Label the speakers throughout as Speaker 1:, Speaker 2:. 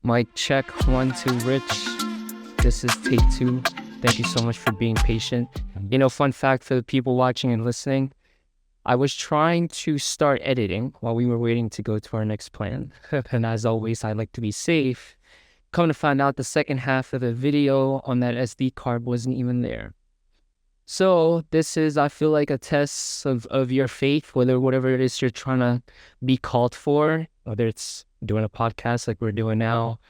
Speaker 1: Mic check, 1, 2, Rich. This is take 2. Thank you so much for being patient. Fun fact for the people watching and listening, I was trying to start editing while we were waiting to go to our next plan. And as always, I like to be safe. Come to find out the second half of the video on that SD card wasn't even there. So this is, I feel like, a test of your faith, whatever it is you're trying to be called for, whether it's doing a podcast like we're doing now,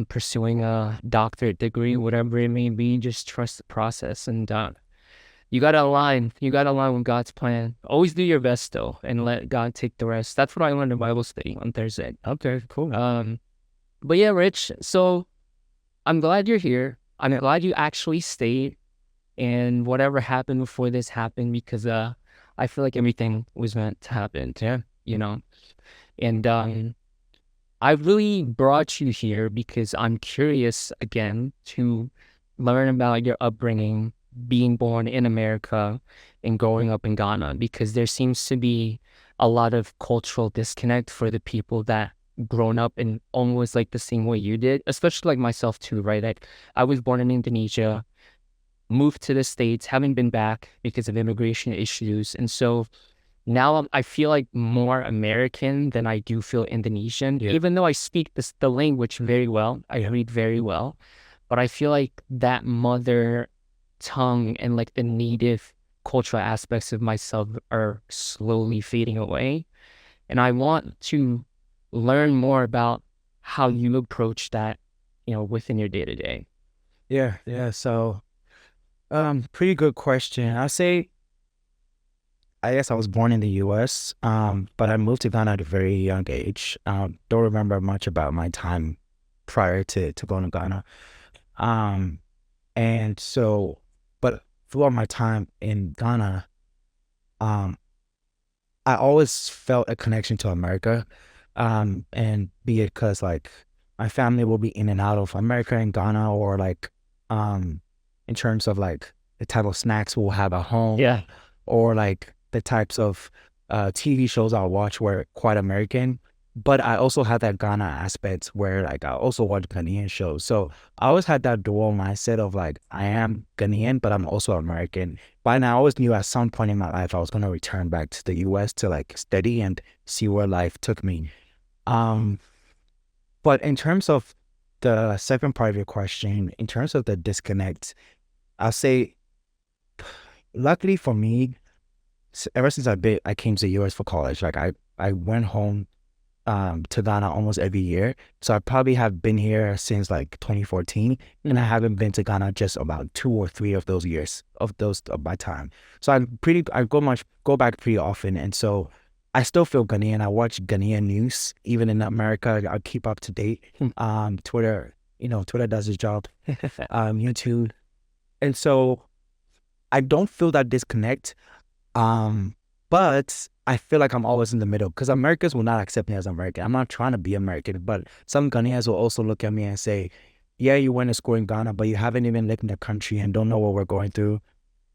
Speaker 1: pursuing a doctorate degree, whatever it may be. Just trust the process, and you gotta align with God's plan. Always do your best though, and let God take the rest. That's what I learned in Bible study on Thursday.
Speaker 2: Okay, cool.
Speaker 1: But yeah, Rich, so I'm glad you're here. I'm glad you actually stayed, and whatever happened before this happened, because I feel like everything was meant to happen.
Speaker 2: Yeah.
Speaker 1: And I really brought you here because I'm curious again to learn about your upbringing, being born in America and growing up in Ghana, because there seems to be a lot of cultural disconnect for the people that grown up in almost like the same way you did, especially like myself too, right? I was born in Indonesia, moved to the States, haven't been back because of immigration issues. And so now I feel like more American than I do feel Indonesian, even though I speak the language very well. I read very well, but I feel like that mother tongue and like the native cultural aspects of myself are slowly fading away. And I want to learn more about how you approach that, within your day to day.
Speaker 2: Yeah. So, pretty good question. I guess I was born in the U.S., but I moved to Ghana at a very young age. Don't remember much about my time prior to going to Ghana. And so, but throughout my time in Ghana, I always felt a connection to America. And be it because like my family will be in and out of America and Ghana, or like, in terms of like the type of snacks we'll have at home, or like the types of TV shows I'll watch were quite American. But I also had that Ghana aspect where like I also watch Ghanaian shows. So I always had that dual mindset of like, I am Ghanaian, but I'm also American. But I always knew at some point in my life I was going to return back to the US to like study and see where life took me. But in terms of the second part of your question, in terms of the disconnect, I'll say, luckily for me, ever since I came to the US for college, like I went home to Ghana almost every year. So I probably have been here since like 2014, and I haven't been to Ghana just about 2 or 3 of those years of my time. So I go back pretty often, and so I still feel Ghanaian. I watch Ghanaian news even in America. I keep up to date. Twitter, Twitter does its job. YouTube, and so I don't feel that disconnect. But I feel like I'm always in the middle, because Americans will not accept me as American. I'm not trying to be American, but some Ghanaians will also look at me and say, yeah, you went to school in Ghana, but you haven't even lived in the country and don't know what we're going through.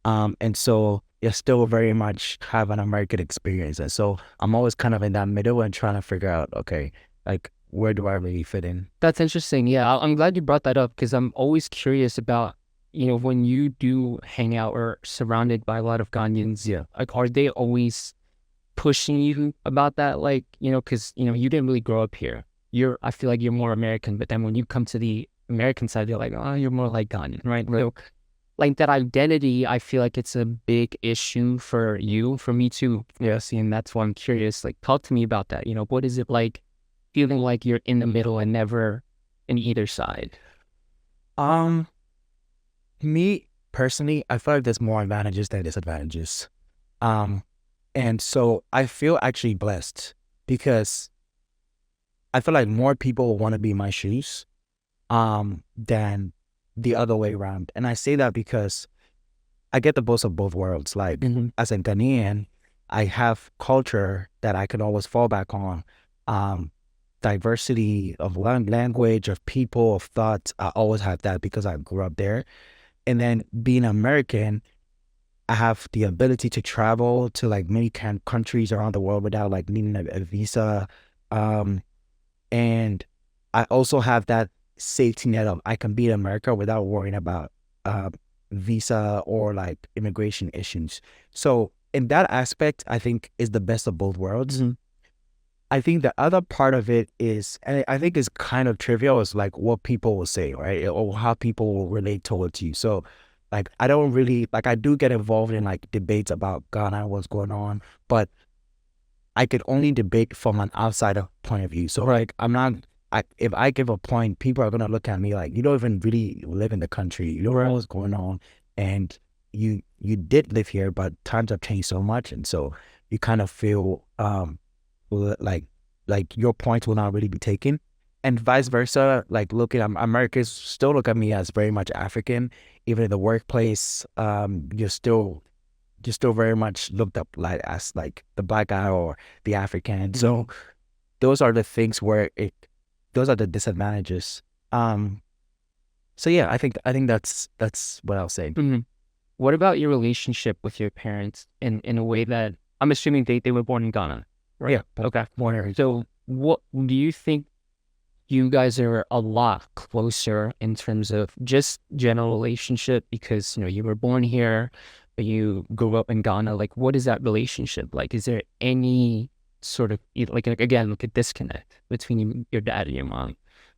Speaker 2: And so you still very much have an American experience. And so I'm always kind of in that middle and trying to figure out, okay, like, where do I really fit in?
Speaker 1: That's interesting. Yeah, I'm glad you brought that up, because I'm always curious about, when you do hang out or surrounded by a lot of Ghanaians, like, are they always pushing you about that? Like, because, you didn't really grow up here. I feel like you're more American, but then when you come to the American side, they're like, oh, you're more like Ghanaian, right? So, like, that identity, I feel like it's a big issue for me too. And that's why I'm curious. Like, talk to me about that. What is it like feeling like you're in the middle and never in either side?
Speaker 2: Me personally, I feel like there's more advantages than disadvantages. And so I feel actually blessed, because I feel like more people want to be in my shoes than the other way around. And I say that because I get the best of both worlds. Like, as a Ghanaian, I have culture that I can always fall back on. Diversity of language, of people, of thought. I always have that because I grew up there. And then being American, I have the ability to travel to like many countries around the world without like needing a visa. And I also have that safety net of I can be in America without worrying about uh, visa or like immigration issues. So in that aspect, I think is the best of both worlds.
Speaker 1: Mhm.
Speaker 2: I think the other part of it is, and I think is kind of trivial, is like what people will say, right? Or how people will relate towards you. So like I don't really like I do get involved in like debates about Ghana, what's going on, but I could only debate from an outsider point of view. So like I'm not if I give a point, people are gonna look at me like you don't even really live in the country. You don't know what's going on. And you did live here, but times have changed so much, and so you kind of feel like your points will not really be taken. And vice versa, like looking at Americans still look at me as very much African. Even in the workplace, you're still very much looked up like as like the black guy or the African. So those are the things where those are the disadvantages. So yeah, I think that's what I'll say.
Speaker 1: Mhm. What about your relationship with your parents in a way that I'm assuming they were born in Ghana, right?
Speaker 2: Yeah,
Speaker 1: Okay.
Speaker 2: more
Speaker 1: So what do you think you guys are a lot closer in terms of just general relationship because, you were born here, but you grew up in Ghana. Like, what is that relationship like? Is there any sort of, like again, like a disconnect between your dad and your mom,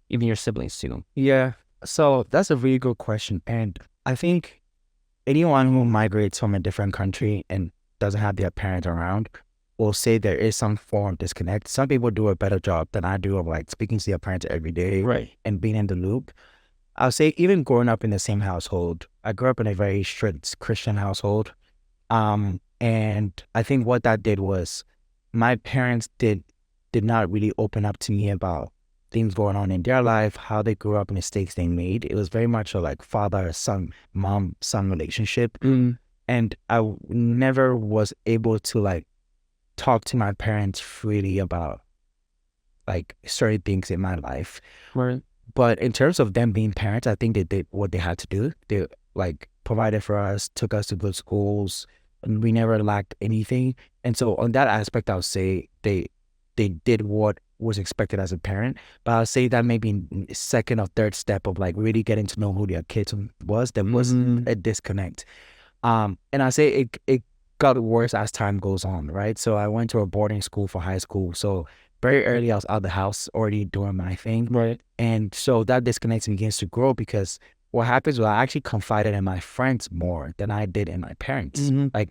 Speaker 1: even your siblings too?
Speaker 2: Yeah. So that's a really good question. And I think anyone who migrates from a different country and doesn't have their parents around will say there is some form of disconnect. Some people do a better job than I do of like speaking to their parents every day
Speaker 1: Right.
Speaker 2: and being in the loop. I'll say even growing up in the same household, I grew up in a very strict Christian household. And I think what that did was my parents did not really open up to me about things going on in their life, how they grew up, and mistakes they made. It was very much a like father son, mom son relationship,
Speaker 1: Mm,
Speaker 2: and never was able to like talk to my parents freely about like certain things in my life.
Speaker 1: right.
Speaker 2: But in terms of them being parents, I think they did what they had to do. They like provided for us, took us to good schools, and we never lacked anything. And so on that aspect, I would say they did what was expected as a parent. But I'll say that maybe second or third step of like really getting to know who their kids was, there was
Speaker 1: Mhm.
Speaker 2: a disconnect. And I say it got worse as time goes on, right? So I went to a boarding school for high school. So very early, I was out of the house already doing my thing.
Speaker 1: Right.
Speaker 2: And so that disconnect begins to grow because what happens was I actually confided in my friends more than I did in my parents.
Speaker 1: Mhm.
Speaker 2: Like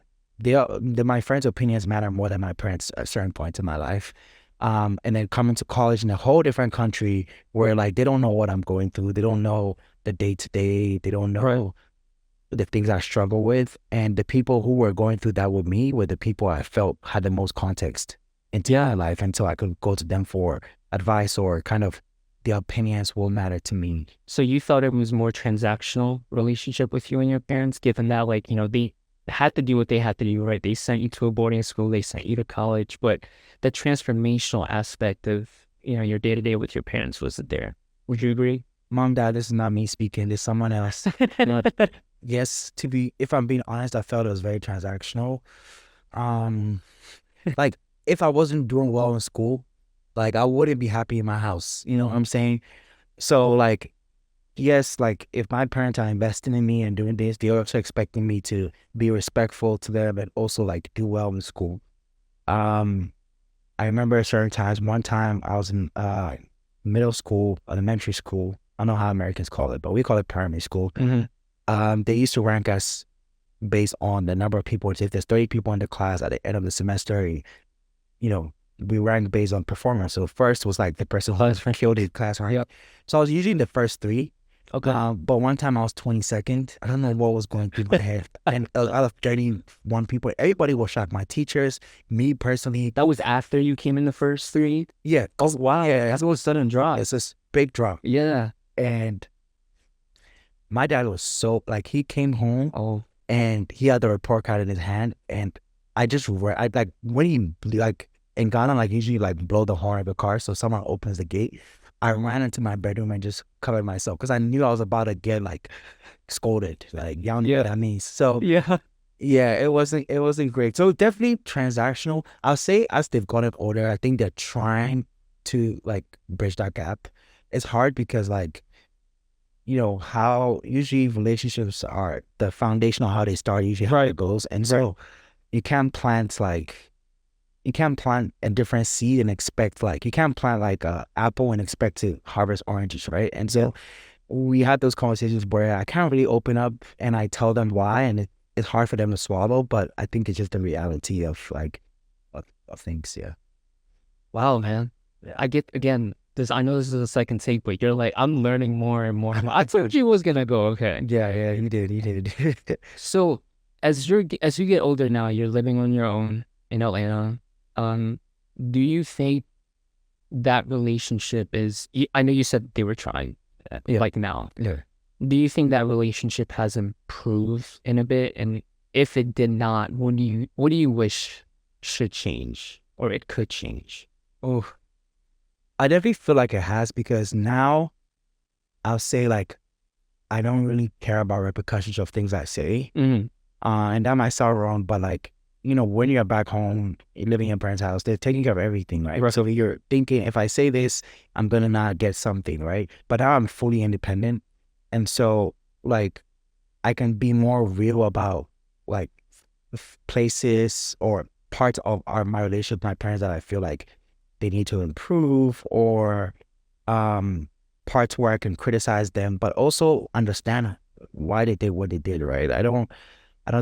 Speaker 2: my friends' opinions matter more than my parents at certain points in my life. And then coming to college in a whole different country where like they don't know what I'm going through. They don't know the day to day. They don't
Speaker 1: Right.
Speaker 2: know the things I struggle with. And the people who were going through that with me were the people I felt had the most context into my life. And so I could go to them for advice or kind of their opinions will matter to me.
Speaker 1: So you thought it was more transactional relationship with you and your parents, given that like, they had to do what they had to do, right? They sent you to a boarding school, they sent you to college, but the transformational aspect of, your day to day with your parents wasn't there. Would you agree?
Speaker 2: Mom, dad, this is not me speaking. This is someone else. Yes, if I'm being honest, I felt it was very transactional. Um, like if I wasn't doing well in school, like I wouldn't be happy in my house. You know what I'm saying? So like, yes, like if my parents are investing in me and doing this, they're also expecting me to be respectful to them and also like do well in school. Um, I remember certain times. One time I was in middle school, elementary school. I don't know how Americans call it, but we call it primary school.
Speaker 1: Mhm.
Speaker 2: They used to rank us based on the number of people. If there's 30 people in the class at the end of the semester, we ranked based on performance. So first was like the person who killed his class, right?
Speaker 1: Yep.
Speaker 2: So I was usually in the first three.
Speaker 1: Okay.
Speaker 2: But one time I was 22nd. I don't know what was going through my head. And out of 31 people, everybody was shocked. My teachers, me personally.
Speaker 1: That was after you came in the first three?
Speaker 2: Yeah.
Speaker 1: Oh, wow.
Speaker 2: Yeah,
Speaker 1: That was sudden drop.
Speaker 2: it's this big drop.
Speaker 1: Yeah.
Speaker 2: And my dad was so, like, he came home
Speaker 1: Oh,
Speaker 2: and he had the report card in his hand. And I like, when he, like, in Ghana, like, usually, like, blow the horn of the car so someone opens the gate. I ran into my bedroom and just covered myself because I knew I was about to get, like, scolded. Like, y'all know what that means. So,
Speaker 1: yeah.
Speaker 2: yeah, it wasn't great. So, definitely transactional. I'll say as they've gotten older, I think they're trying to, like, bridge that gap. it's hard because like, how usually relationships are the foundation of how they start usually how it goes. And so you can't plant like you can't plant a different seed and expect like you can't plant like a apple and expect to harvest oranges, right? And so we had those conversations where I can't really open up and I tell them why, and it's hard for them to swallow, but I think it's just the reality of like of things. Yeah.
Speaker 1: Wow, man. I get again. I know this is the second take, but you're like, I'm learning more and more. I told you it was gonna go okay.
Speaker 2: Yeah, you did.
Speaker 1: So as you get older now, you're living on your own in Atlanta. Um, do you think that relationship is? I know you said they were trying,
Speaker 2: Yeah.
Speaker 1: like now.
Speaker 2: Yeah.
Speaker 1: Do you think that relationship has improved in a bit? And if it did not, what do you wish should change or it could change?
Speaker 2: Oh, I definitely feel like it has because now I'll say like I don't really care about repercussions of things I say.
Speaker 1: Mm-hmm.
Speaker 2: And that might sound wrong, but like, when you're back home, you're living in your parents' house, they're taking care of everything, right?
Speaker 1: Right.
Speaker 2: So you're thinking, if I say this, I'm gonna not get something, right? But now I'm fully independent. And so like I can be more real about like places or parts of my relationship with my parents that I feel like they need to improve, or parts where I can criticize them, but also understand why they did what they did, right? I don't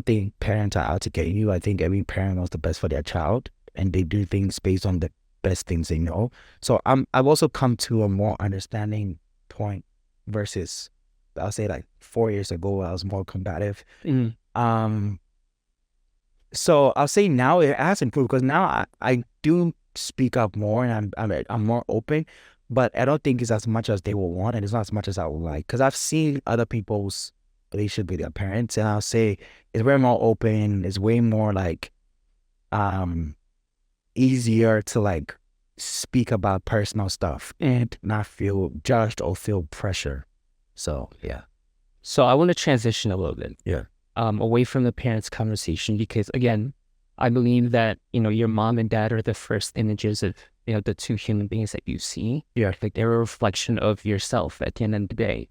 Speaker 2: think parents are out to get you. I think every parent wants the best for their child, and they do things based on the best things they know. So I've also come to a more understanding point versus I'll say like 4 years ago I was more combative.
Speaker 1: Mm-hmm.
Speaker 2: So I'll say now it has improved because now I do speak up more and I'm more open, but I don't think it's as much as they will want, and it's not as much as I would like, because I've seen other people's relationship with their parents, and I'll say it's way more open, it's way more like easier to like speak about personal stuff and not feel judged or feel pressure. So yeah.
Speaker 1: So I want to transition a little bit.
Speaker 2: Yeah.
Speaker 1: Away from the parents' conversation, because again, I believe that, your mom and dad are the first images of, the two human beings that you see.
Speaker 2: Yeah.
Speaker 1: Like they're a reflection of yourself at the end of the day.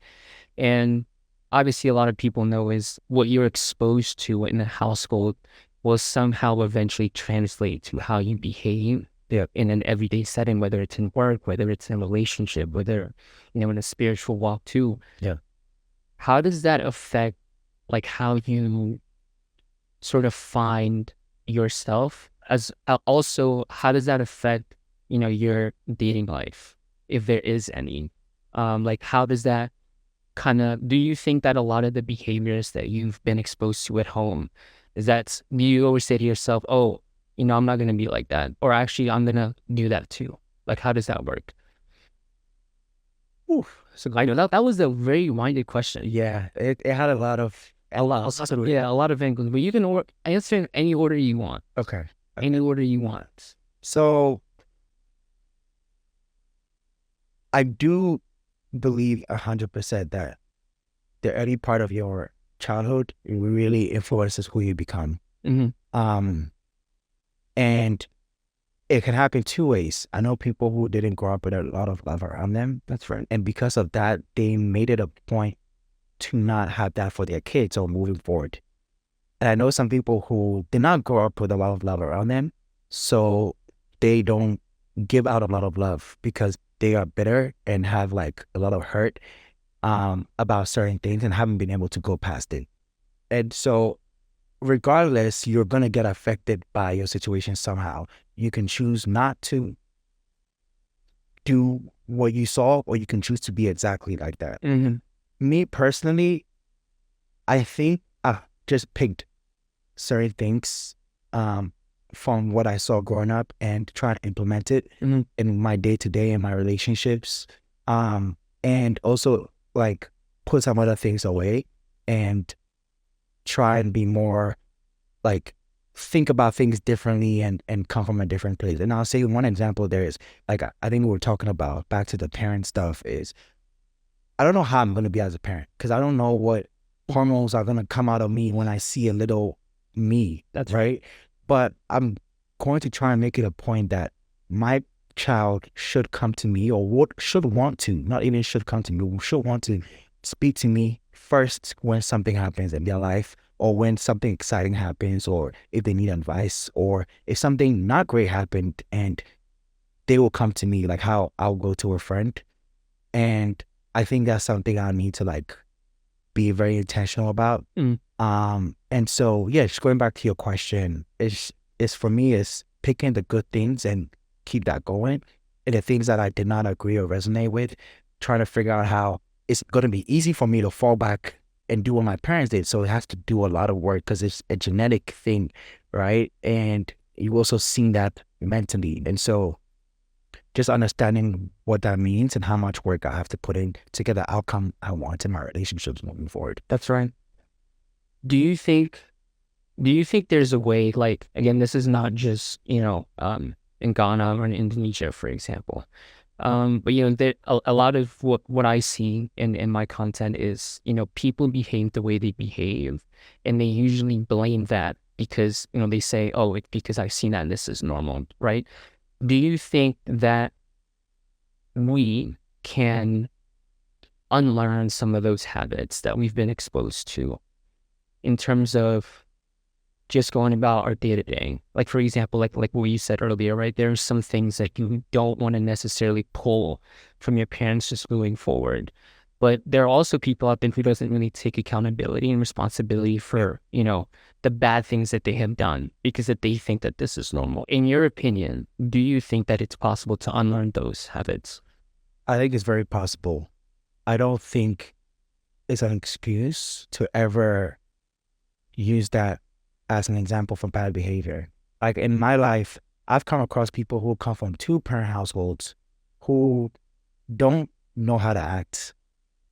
Speaker 1: And obviously a lot of people know is what you're exposed to in the household will somehow eventually translate to how you behave in an everyday setting, whether it's in work, whether it's in a relationship, whether, in a spiritual walk too.
Speaker 2: Yeah.
Speaker 1: How does that affect like how you sort of find yourself, as also how does that affect your dating life, if there is any? Like how does that do you think that a lot of the behaviors that you've been exposed to at home do you always say to yourself, oh, I'm not going to be like that, or actually I'm going to do that too? Like how does that work? So I know that was a very winded question.
Speaker 2: Yeah, it had a lot of
Speaker 1: Yeah, a lot of angles, but you can answer in any order you want.
Speaker 2: Okay.
Speaker 1: Any order you want.
Speaker 2: So I do believe 100% that the early part of your childhood really influences who you become.
Speaker 1: Mm-hmm.
Speaker 2: And it can happen two ways. I know people who didn't grow up with a lot of love around them.
Speaker 1: That's right.
Speaker 2: And because of that, they made it a point to not have that for their kids or moving forward. And I know some people who did not grow up with a lot of love around them, so they don't give out a lot of love because they are bitter and have like a lot of hurt about certain things and haven't been able to go past it. And so regardless, you're going to get affected by your situation somehow. You can choose not to do what you saw, or you can choose to be exactly like that.
Speaker 1: Mm-hmm.
Speaker 2: Me personally, I think I just picked certain things from what I saw growing up and try to implement it in my day-to-day and my relationships, and also like put some other things away and try and be more like think about things differently and come from a different place. And I'll say one example there is like I think we were talking about back to the parent stuff is I don't know how I'm going to be as a parent because I don't know what hormones are going to come out of me when I see a little me.
Speaker 1: That's
Speaker 2: right. But I'm going to try and make it a point that my child should come to me, or what should want to, not even should come to me, should want to speak to me first when something happens in their life, or when something exciting happens, or if they need advice, or if something not great happened, and they will come to me, like how I'll go to a friend. And I think that's something I need to like be very intentional about.
Speaker 1: Mm.
Speaker 2: And so yeah, just going back to your question, is for me is picking the good things and keep that going. And the things that I did not agree or resonate with, trying to figure out how it's gonna be easy for me to fall back and do what my parents did. So it has to do a lot of work because it's a genetic thing, right? And you also seen that mentally. And so just understanding what that means and how much work I have to put in to get the outcome I want in my relationships moving forward.
Speaker 1: That's right. Do you think there's a way, like, again, this is not just, in Ghana or in Indonesia, for example. But there, a lot of what I see in my content is, people behave the way they behave, and they usually blame that because, they say, oh, it's because I've seen that and this is normal, right? Do you think that we can unlearn some of those habits that we've been exposed to in terms of just going about our day to day? Like, for example, like what you said earlier, right? There are some things that you don't want to necessarily pull from your parents just moving forward. But there are also people out there who doesn't really take accountability and responsibility for, the bad things that they have done because that they think that this is normal. In your opinion, do you think that it's possible to unlearn those habits?
Speaker 2: I think it's very possible. I don't think it's an excuse to ever use that as an example for bad behavior. Like in my life, I've come across people who come from two-parent households who don't know how to act.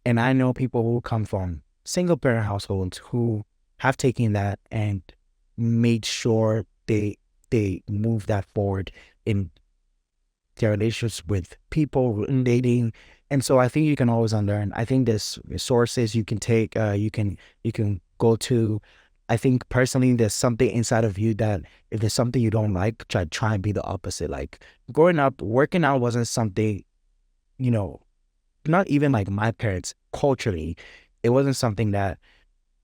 Speaker 2: And I know people who come from single-parent households who have taken that and made sure they move that forward in their relationships with people, dating. And so I think you can always unlearn. I think there's resources you can take, you can go to. I think personally there's something inside of you that if there's something you don't like, try and be the opposite. Like growing up, working out wasn't something, not even like my parents culturally, it wasn't something that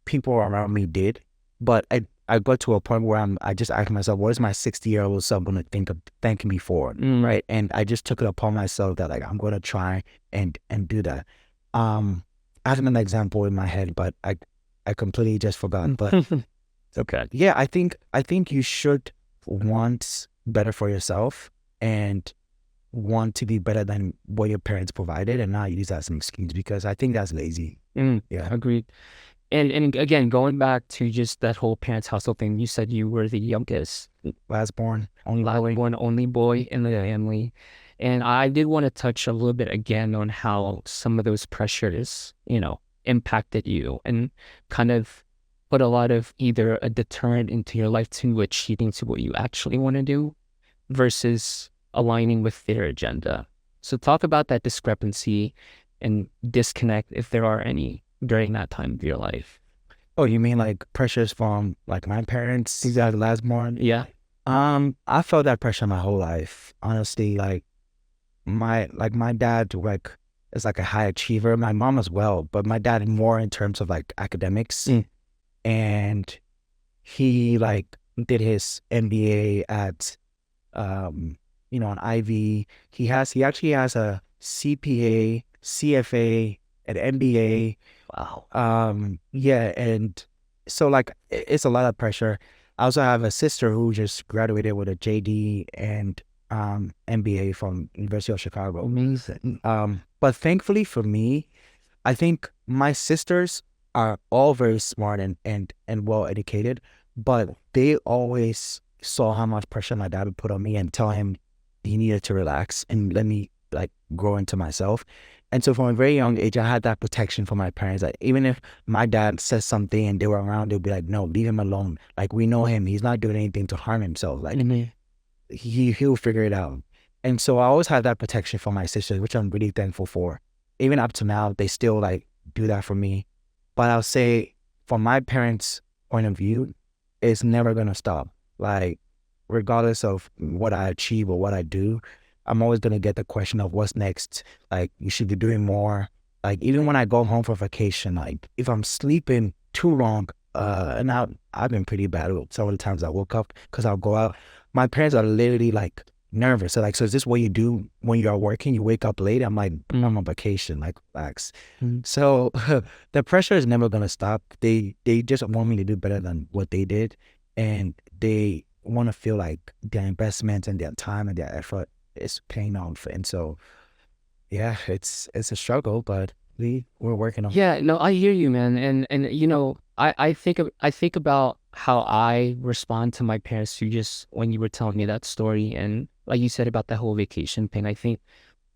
Speaker 2: people around me did. But I got to a point where I just asked myself, what is my 60-year-old self going to think of thanking me for? Right. And I just took it upon myself that like, I'm going to try and do that. I have an example in my head, but I completely just forgot. But
Speaker 1: Okay.
Speaker 2: yeah, I think you should want better for yourself and want to be better than what your parents provided and not use that as an excuse, because I think that's lazy. Yeah.
Speaker 1: Agreed. And again, going back to just that whole parents' household thing, you said you were the youngest.
Speaker 2: Last born, only
Speaker 1: Last
Speaker 2: boy.
Speaker 1: one, only boy in the family. And I did want to touch a little bit again on how some of those pressures, impacted you and kind of put a lot of either a deterrent into your life to achieving to what you actually want to do versus aligning with their agenda. So talk about that discrepancy and disconnect, if there are any, during that time of your life.
Speaker 2: Oh, you mean like pressures from like my parents? Exactly, last born.
Speaker 1: Yeah.
Speaker 2: I felt that pressure my whole life. Honestly, like my dad like is like a high achiever. My mom as well, but my dad more in terms of like academics. And he like did his MBA at an Ivy. He actually has a CPA, CFA, an MBA.
Speaker 1: Wow.
Speaker 2: Yeah, and so like it's a lot of pressure. I also have a sister who just graduated with a JD and MBA from University of Chicago.
Speaker 1: Amazing.
Speaker 2: But thankfully for me, I think my sisters are all very smart and well educated, but they always saw how much pressure my dad would put on me and tell him he needed to relax and let me like grow into myself. And so from a very young age, I had that protection from my parents. Like even if my dad says something and they were around, they'll be like, no, leave him alone. Like we know him. He's not doing anything to harm himself. Like he'll figure it out. And so I always had that protection from my sisters, which I'm really thankful for. Even up to now, they still like do that for me. But I'll say from my parents' point of view, it's never gonna stop. Like regardless of what I achieve or what I do, I'm always gonna get the question of what's next. Like, you should be doing more. Like, even when I go home for vacation, like if I'm sleeping too long, and I've been pretty bad with some of the times I woke up because I'll go out. My parents are literally like nervous. So like, so is this what you do when you are working? You wake up late? I'm like, I'm on vacation. Like, relax. So the pressure is never gonna stop. They just want me to do better than what they did, and they want to feel like their investment and their time and their effort is paying off. And so, yeah, it's a struggle, but we're working on.
Speaker 1: Yeah, no, I hear you, man. And you know, I think about how I respond to my parents who just when you were telling me that story and like you said about the whole vacation thing, I think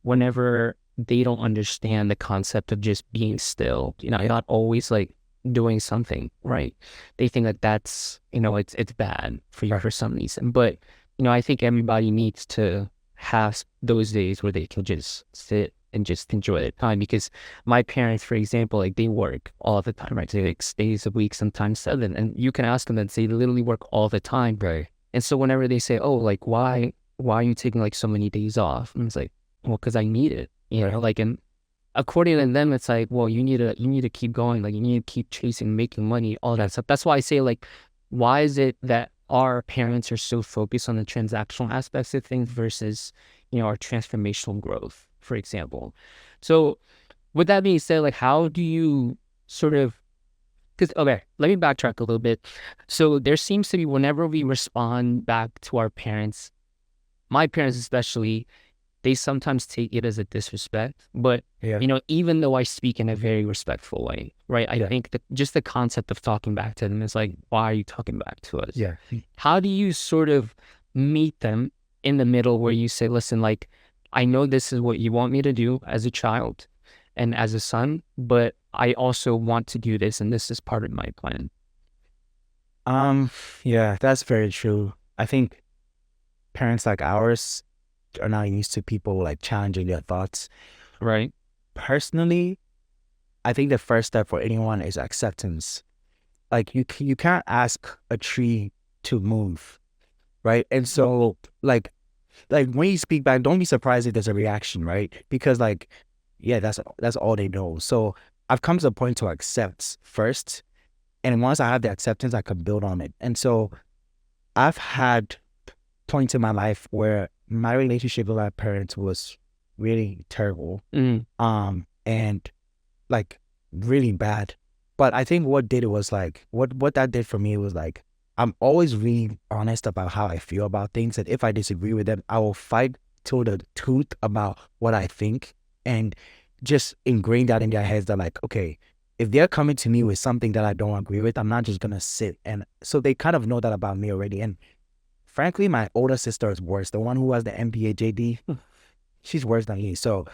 Speaker 1: whenever they don't understand the concept of just being still, you know, you're not always like doing something, right? They think that that's, you know, it's bad for you for some reason. But, you know, I think everybody needs to have those days where they can just sit and just enjoy the time because my parents, for example, like they work all the time, right? They like 6 days a week, sometimes 7. And you can ask them that they literally work all the time.
Speaker 2: Right.
Speaker 1: And so whenever they say, oh, like why are you taking like so many days off? And it's like, well, because I need it, you know, like, and according to them, it's like, well, you need to keep going. Like you need to keep chasing, making money, all that stuff. That's why I say like, why is it that our parents are so focused on the transactional aspects of things versus, you know, our transformational growth, for example. So with that being said, like, how do you sort of, because, okay, let me backtrack a little bit. So there seems to be whenever we respond back to our parents, my parents especially, they sometimes take it as a disrespect. But,
Speaker 2: Yeah.
Speaker 1: you know, even though I speak in a very respectful way, right? I think that just the concept of talking back to them is like, why are you talking back to us?
Speaker 2: Yeah.
Speaker 1: How do you sort of meet them in the middle where you say, listen, like, I know this is what you want me to do as a child and as a son, but I also want to do this and this is part of my plan.
Speaker 2: Yeah, that's very true. I think parents like ours are not used to people like challenging their thoughts.
Speaker 1: Right.
Speaker 2: Personally, I think the first step for anyone is acceptance. Like you can't ask a tree to move, right? And so like when you speak back, don't be surprised if there's a reaction, right? Because like, yeah, that's all they know. So I've come to the point to accept first, and once I have the acceptance, I can build on it. And so I've had points in my life where my relationship with my parents was really terrible,
Speaker 1: Mm.
Speaker 2: and like really bad. But I think what did it was like what that did for me was like I'm always really honest about how I feel about things, and if I disagree with them, I will fight till the tooth about what I think, and just ingrain that in their heads that like, okay, if they're coming to me with something that I don't agree with, I'm not just gonna sit. And so they kind of know that about me already. And frankly, my older sister is worse. The one who has the MBA JD, she's worse than me. So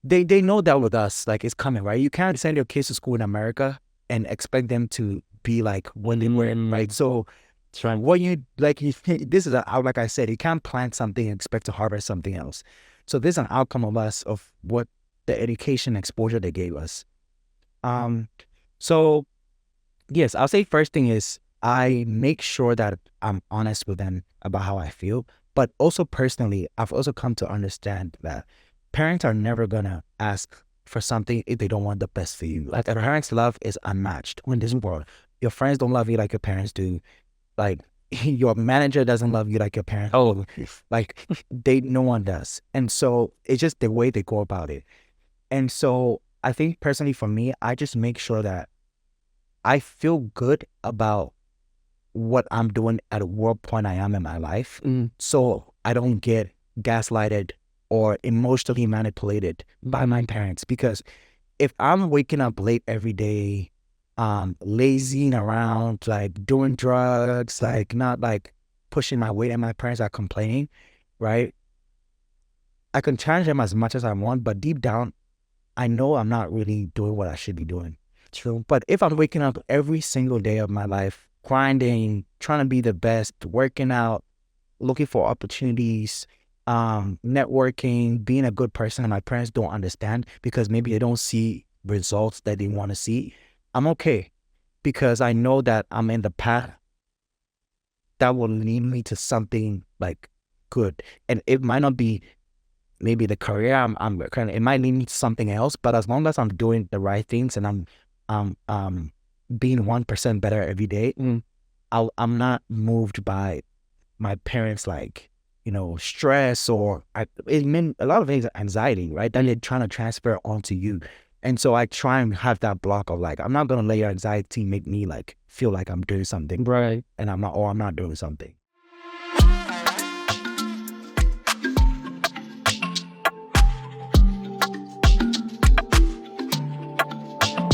Speaker 2: they know that with us, like it's coming, right? You can't send your kids to school in America and expect them to be like when they were, right? So what you like, this is like I said, you can't plant something and expect to harvest something else. So this is an outcome of us of what the education exposure they gave us. So yes, I'll say first thing is I make sure that I'm honest with them about how I feel. But also personally, I've also come to understand that parents are never gonna ask for something if they don't want the best for you. Like a parent's love is unmatched in this world. Your friends don't love you like your parents do. Like your manager doesn't love you like your parents.
Speaker 1: Oh,
Speaker 2: Like no one does. And so it's just the way they go about it. And so I think personally for me, I just make sure that I feel good about what I'm doing at what point I am in my life. So I don't get gaslighted or emotionally manipulated by my parents. Because if I'm waking up late every day, lazying around, like doing drugs, like not like pushing my weight and my parents are complaining, right? I can challenge them as much as I want, but deep down, I know I'm not really doing what I should be doing. True. But if I'm waking up every single day of my life, grinding, trying to be the best, working out, looking for opportunities, networking, being a good person, and my parents don't understand because maybe they don't see results that they want to see, I'm okay because I know that I'm in the path that will lead me to something like good. And it might not be maybe the career I'm currently, it might lead me to something else, but as long as I'm doing the right things and I'm being 1% better every day, I'm not moved by my parents, like, stress, or it meant a lot of things, anxiety, right? That they're trying to transfer onto you. And so I try and have that block of like, I'm not gonna let your anxiety make me like feel like I'm doing something
Speaker 1: Right.
Speaker 2: and I'm not, or I'm not doing something.